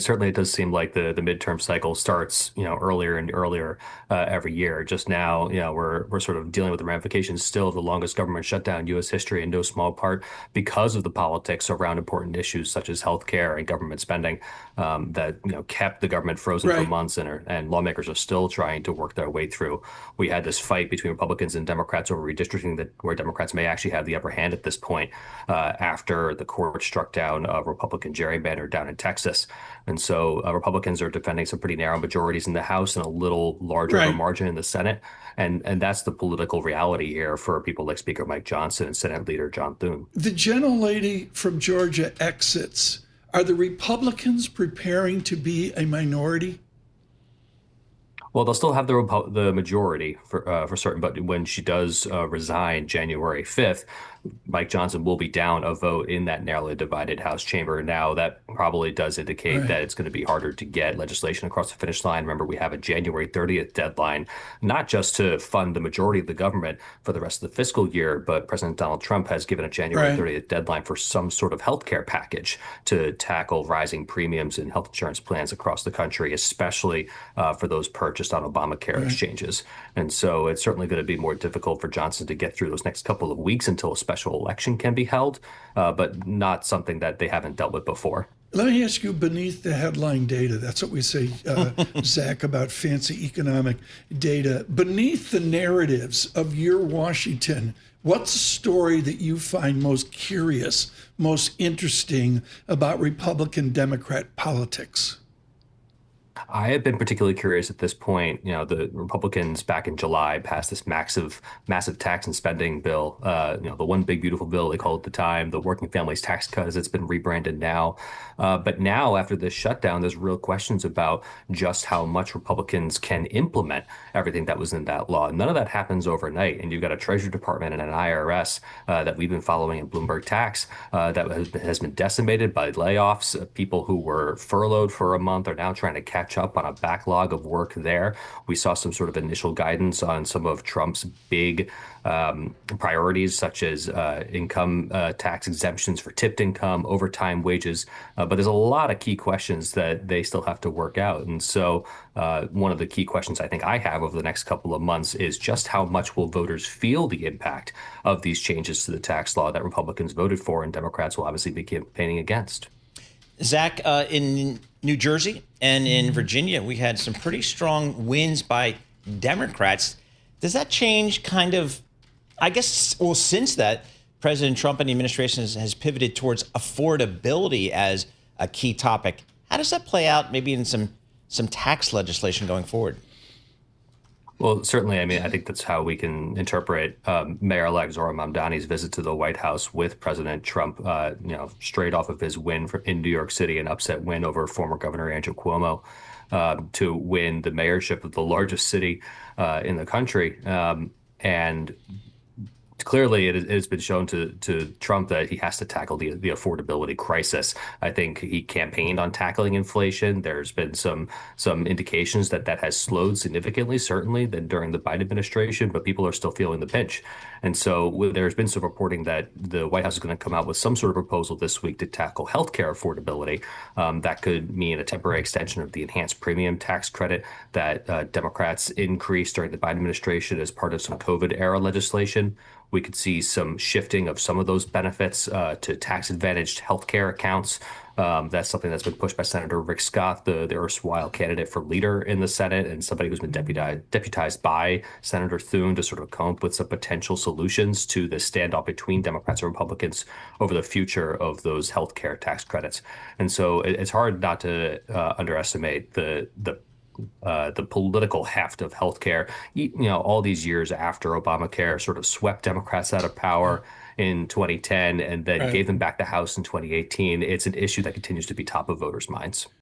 certainly it does seem like the midterm cycle starts, earlier and earlier every year. Just now, we're sort of dealing with the ramifications still of the longest government shutdown in U.S. history, in no small part because of the politics around important issues such as healthcare and government spending that kept the government frozen for Right. months, and lawmakers are still trying to work their way through. We had this fight between Republicans and Democrats over redistricting that where Democrats may actually have the upper hand at this point after the court struck down a Republican gerrymander down in Texas. And so Republicans are defending some pretty narrow majorities in the House and a little larger of a Right. margin in the Senate. And that's the political reality here for people like Speaker Mike Johnson and Senate Leader John Thune. The gentlelady from Georgia exits. Are the Republicans preparing to be a minority? Well, they'll still have the majority for certain, but when she does resign January 5th, Mike Johnson will be down a vote in that narrowly divided House chamber. Now, that probably does indicate Right. that it's going to be harder to get legislation across the finish line. Remember, we have a January 30th deadline, not just to fund the majority of the government for the rest of the fiscal year, but President Donald Trump has given a January Right. 30th deadline for some sort of healthcare package to tackle rising premiums in health insurance plans across the country, especially for those purchased on Obamacare Right. exchanges. And so it's certainly going to be more difficult for Johnson to get through those next couple of weeks until a special election can be held, but not something that they haven't dealt with before. Let me ask you beneath the headline data. That's what we say, Zach, about fancy economic data. Beneath the narratives of your Washington, what's the story that you find most curious, most interesting about Republican Democrat politics? I have been particularly curious at this point. The Republicans back in July passed this massive tax and spending bill. The one big beautiful bill they called at the time, the Working Families Tax Cut, as it's been rebranded now. But now, after this shutdown, there's real questions about just how much Republicans can implement everything that was in that law. None of that happens overnight, and you've got a Treasury Department and an IRS that we've been following in Bloomberg Tax that has been decimated by layoffs. People who were furloughed for a month are now trying to catch up on a backlog of work there. We saw some sort of initial guidance on some of Trump's big priorities, such as income tax exemptions for tipped income, overtime wages. But there's a lot of key questions that they still have to work out. And so one of the key questions I think I have over the next couple of months is just how much will voters feel the impact of these changes to the tax law that Republicans voted for and Democrats will obviously be campaigning against. Zach, in New Jersey and in Virginia, we had some pretty strong wins by Democrats. Does that change kind of, I guess, well, since that, President Trump and the administration has pivoted towards affordability as a key topic. How does that play out maybe in some tax legislation going forward? Well, certainly, I mean, I think that's how we can interpret Mayor-elect Zohran Mamdani's visit to the White House with President Trump, straight off of his win in New York City, an upset win over former Governor Andrew Cuomo, to win the mayorship of the largest city in the country. And clearly, it has been shown to Trump that he has to tackle the affordability crisis. I think he campaigned on tackling inflation. There's been some indications that has slowed significantly, certainly than during the Biden administration, but people are still feeling the pinch. And so there's been some reporting that the White House is going to come out with some sort of proposal this week to tackle healthcare affordability. That could mean a temporary extension of the enhanced premium tax credit that Democrats increased during the Biden administration as part of some COVID era legislation. We could see some shifting of some of those benefits to tax-advantaged healthcare accounts. That's something that's been pushed by Senator Rick Scott, the erstwhile candidate for leader in the Senate, and somebody who's been deputized by Senator Thune to sort of come up with some potential solutions to the standoff between Democrats and Republicans over the future of those healthcare tax credits. And so it's hard not to underestimate the political heft of healthcare. All these years after Obamacare sort of swept Democrats out of power in 2010 and then Right. gave them back the House in 2018, it's an issue that continues to be top of voters' minds.